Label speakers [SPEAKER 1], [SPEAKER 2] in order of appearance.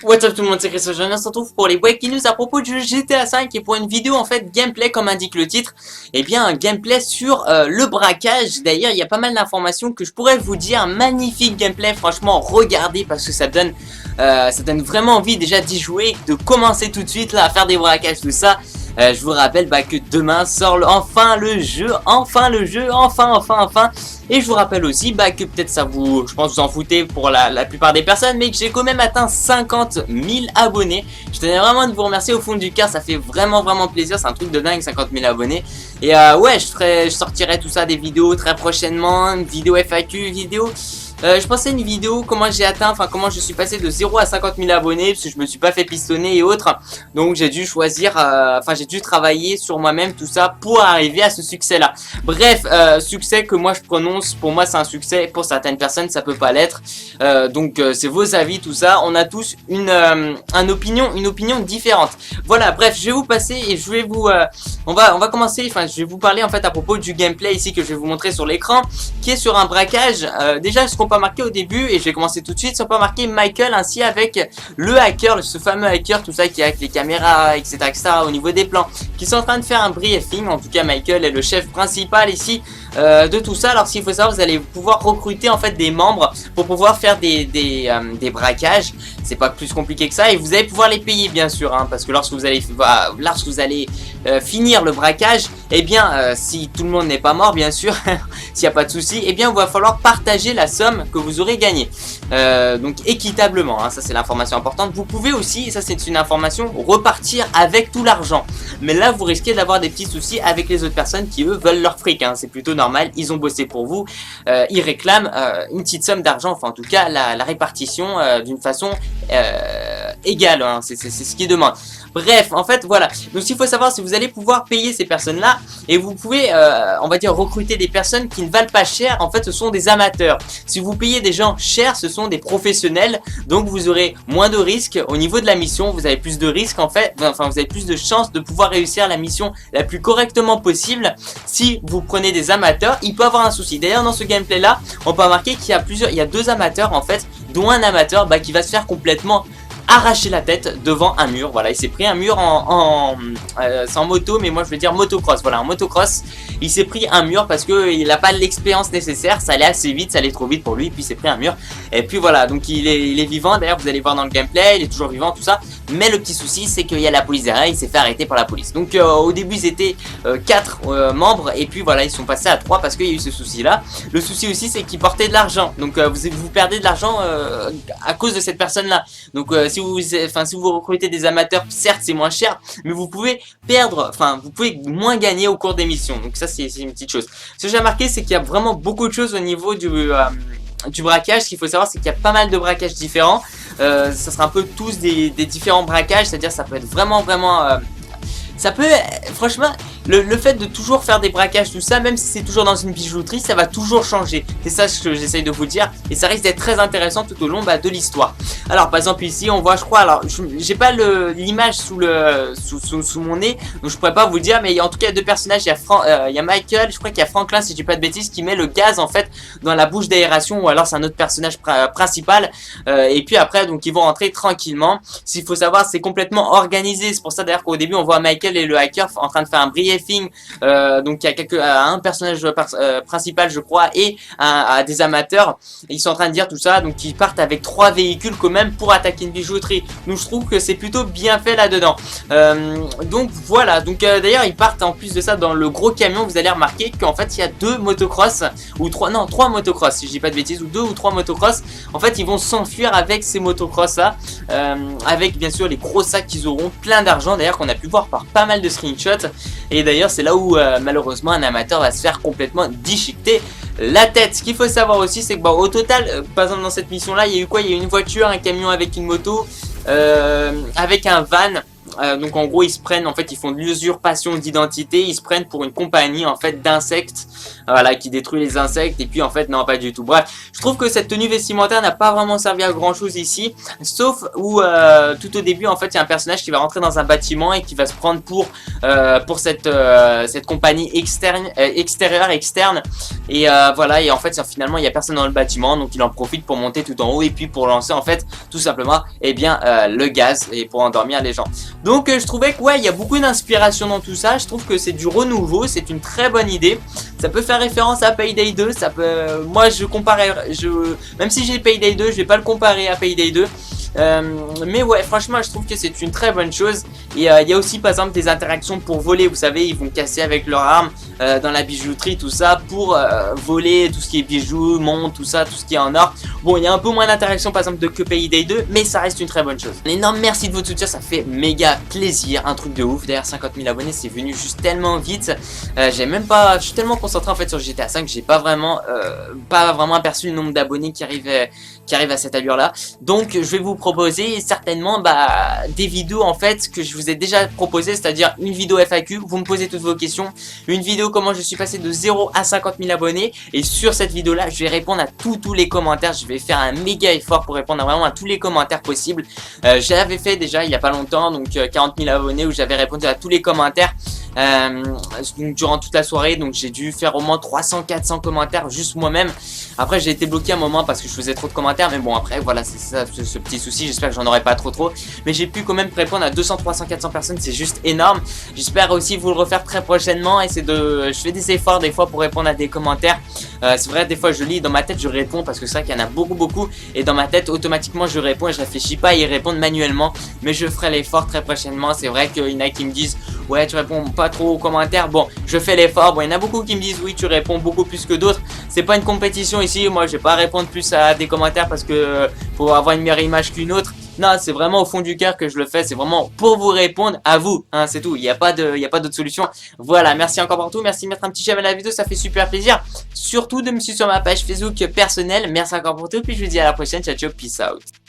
[SPEAKER 1] What's up tout le monde, c'est Chris, aujourd'hui on se retrouve pour les breaking news à propos du GTA 5 et pour une vidéo en fait gameplay comme indique le titre. Et bien un gameplay sur le braquage. D'ailleurs il y a pas mal d'informations que je pourrais vous dire, un magnifique gameplay, franchement regardez parce que ça donne vraiment envie déjà d'y jouer, de commencer tout de suite là à faire des braquages tout ça. Je vous rappelle que demain sort enfin le jeu, enfin. Et je vous rappelle aussi que peut-être ça vous, je pense vous en foutez pour la plupart des personnes, mais que j'ai quand même atteint 50 000 abonnés. Je tenais vraiment de vous remercier au fond du cœur, ça fait vraiment plaisir, c'est un truc de dingue 50 000 abonnés. Et ouais, je sortirai tout ça des vidéos très prochainement, une vidéo FAQ, vidéo... je pensais une vidéo comment j'ai atteint, enfin comment je suis passé de 0 à 50 000 abonnés parce que je me suis pas fait pistonner et autres. Donc j'ai dû choisir, j'ai dû travailler sur moi-même tout ça pour arriver à ce succès là. Bref, succès que moi je prononce, pour moi c'est un succès, pour certaines personnes ça peut pas l'être. Donc c'est vos avis tout ça, on a tous une opinion différente. Voilà, bref, je vais vous passer et je vais vous, on va commencer, je vais vous parler en fait à propos du gameplay ici que je vais vous montrer sur l'écran, qui est sur un braquage. Déjà ce qu'on peut marquer au début, et je vais commencer tout de suite, on peut marquer Michael ainsi avec le hacker, ce fameux hacker, tout ça qui est avec les caméras, etc., au niveau des plans, qui sont en train de faire un briefing. En tout cas Michael est le chef principal ici de tout ça. Alors s'il faut savoir, vous allez pouvoir recruter en fait des membres pour pouvoir faire des braquages. C'est pas plus compliqué que ça, et vous allez pouvoir les payer bien sûr, parce que lorsque vous allez finir le braquage, et bien si tout le monde n'est pas mort bien sûr, s'il n'y a pas de souci, et bien il va falloir partager la somme que vous aurez gagnée, donc équitablement, ça c'est l'information importante. Vous pouvez aussi, et ça c'est une information, repartir avec tout l'argent, mais là vous risquez d'avoir des petits soucis avec les autres personnes qui eux veulent leur fric, c'est plutôt normal, ils ont bossé pour vous, ils réclament une petite somme d'argent, enfin en tout cas la répartition d'une façon égale, c'est ce qu'ils demandent. Bref, en fait, voilà. Donc, ce qu'il faut savoir, c'est que vous allez pouvoir payer ces personnes-là et vous pouvez, on va dire, recruter des personnes qui ne valent pas cher. En fait, ce sont des amateurs. Si vous payez des gens chers, ce sont des professionnels. Donc, vous aurez moins de risques au niveau de la mission. Vous avez plus de risques, en fait. Enfin, vous avez plus de chances de pouvoir réussir la mission la plus correctement possible. Si vous prenez des amateurs, il peut avoir un souci. D'ailleurs, dans ce gameplay-là, on peut remarquer qu'il y a deux amateurs, en fait, dont un amateur qui va se faire complètement arracher la tête devant un mur. Voilà, il s'est pris un mur c'est en moto, mais moi je veux dire motocross. Voilà, en motocross, il s'est pris un mur parce que il n'a pas l'expérience nécessaire. Ça allait assez vite, ça allait trop vite pour lui, puis il s'est pris un mur. Et puis voilà, donc il est vivant. D'ailleurs, vous allez voir dans le gameplay, il est toujours vivant, tout ça. Mais le petit souci, c'est qu'il y a la police derrière. Il s'est fait arrêter par la police. Donc au début, ils étaient 4 membres, et puis voilà, ils sont passés à 3 parce qu'il y a eu ce souci-là. Le souci aussi, c'est qu'ils portaient de l'argent. Donc vous perdez de l'argent à cause de cette personne-là. Donc si vous recrutez des amateurs, certes c'est moins cher, mais vous pouvez perdre, vous pouvez moins gagner au cours des missions. Donc ça c'est une petite chose. Ce que j'ai remarqué, c'est qu'il y a vraiment beaucoup de choses au niveau du braquage. Ce qu'il faut savoir, c'est qu'il y a pas mal de braquages différents. Ça sera un peu tous des différents braquages, c'est-à-dire ça peut être vraiment ça peut, franchement, le fait de toujours faire des braquages, tout ça, même si c'est toujours dans une bijouterie, ça va toujours changer. C'est ça ce que j'essaye de vous dire, et ça risque d'être très intéressant tout au long de l'histoire. Alors par exemple ici on voit, je crois, alors j'ai pas l'image sous mon nez, donc je pourrais pas vous le dire, mais en tout cas il y a deux personnages, il y a Michael, je crois qu'il y a Franklin si je dis pas de bêtises, qui met le gaz en fait dans la bouche d'aération, ou alors c'est un autre personnage principal, et puis après donc ils vont rentrer tranquillement. S'il faut savoir, c'est complètement organisé, c'est pour ça d'ailleurs qu'au début on voit Michael et le hacker en train de faire un briefing, donc il y a un personnage principal je crois et des amateurs, ils sont en train de dire tout ça, donc ils partent avec 3 véhicules quand même pour attaquer une bijouterie. Donc je trouve que c'est plutôt bien fait là-dedans. Donc voilà, donc d'ailleurs ils partent en plus de ça dans le gros camion. Vous allez remarquer qu'en fait il y a 2 motocross, ou 3 motocross si je dis pas de bêtises, ou 2 ou 3 motocross. En fait ils vont s'enfuir avec ces motocross là, avec bien sûr les gros sacs qu'ils auront, plein d'argent d'ailleurs, qu'on a pu voir par pas mal de screenshots. Et d'ailleurs c'est là où malheureusement un amateur va se faire complètement déchiqueter la tête. Ce qu'il faut savoir aussi, c'est que au total, par exemple dans cette mission là, il y a eu quoi? Il y a eu une voiture, un camion avec une moto, avec un van, donc en gros ils se prennent, en fait ils font de l'usurpation d'identité, ils se prennent pour une compagnie en fait d'insectes, voilà, qui détruit les insectes, et puis en fait non, pas du tout. Bref, je trouve que cette tenue vestimentaire n'a pas vraiment servi à grand chose ici, sauf où tout au début en fait il y a un personnage qui va rentrer dans un bâtiment et qui va se prendre pour cette compagnie extérieure, externe, et voilà, et en fait finalement il y a personne dans le bâtiment, donc il en profite pour monter tout en haut et puis pour lancer en fait tout simplement le gaz, et pour endormir les gens. Donc je trouvais que ouais, il y a beaucoup d'inspiration dans tout ça, je trouve que c'est du renouveau, c'est une très bonne idée. Ça peut faire référence à Payday 2, ça peut... moi je comparais, même si j'ai Payday 2, je vais pas le comparer à Payday 2. Mais ouais, franchement je trouve que c'est une très bonne chose. Et il y a aussi par exemple des interactions pour voler, vous savez, ils vont casser avec leur arme dans la bijouterie, tout ça, pour voler tout ce qui est bijoux, montres, tout ça, tout ce qui est en or. Bon, il y a un peu moins d'interaction par exemple que Payday 2, mais ça reste une très bonne chose. Un énorme merci de votre soutien, ça fait méga plaisir, un truc de ouf. D'ailleurs 50 000 abonnés, c'est venu juste tellement vite. J'ai même pas, je suis tellement concentré en fait sur GTA 5, j'ai pas vraiment aperçu le nombre d'abonnés qui arrive à cette allure là. Donc je vais vous proposer certainement des vidéos en fait que je vous ai déjà proposé, c'est-à-dire une vidéo FAQ, vous me posez toutes vos questions, une vidéo comment je suis passé de 0 à 50 000 abonnés, et sur cette vidéo là je vais répondre à tous les commentaires, je vais faire un méga effort pour répondre vraiment à tous les commentaires possibles. J'avais fait déjà il y a pas longtemps, donc 40 000 abonnés, où j'avais répondu à tous les commentaires donc, durant toute la soirée, donc j'ai dû faire au moins 300-400 commentaires juste moi-même. Après j'ai été bloqué un moment parce que je faisais trop de commentaires, mais bon après voilà, c'est ça ce petit souci, j'espère que j'en aurai pas trop, mais j'ai pu quand même répondre à 200, 300, 400 personnes, c'est juste énorme. J'espère aussi vous le refaire très prochainement, et je fais des efforts des fois pour répondre à des commentaires. C'est vrai, des fois je lis, dans ma tête je réponds parce que c'est vrai qu'il y en a beaucoup, et dans ma tête automatiquement je réponds et je réfléchis pas à y répondre manuellement, mais je ferai l'effort très prochainement. C'est vrai qu'il y en a qui me disent ouais tu réponds pas trop aux commentaires, bon je fais l'effort. Bon, il y en a beaucoup qui me disent oui tu réponds beaucoup plus que d'autres, c'est pas une compétition ici, moi je vais pas répondre plus à des commentaires parce que pour avoir une meilleure image qu'une autre. Non, c'est vraiment au fond du cœur que je le fais, c'est vraiment pour vous répondre à vous, hein, c'est tout, il n'y a pas d'autre solution. Voilà, merci encore pour tout, merci de mettre un petit j'aime à la vidéo, ça fait super plaisir. Surtout de me suivre sur ma page Facebook personnelle, merci encore pour tout, puis je vous dis à la prochaine, ciao ciao, peace out.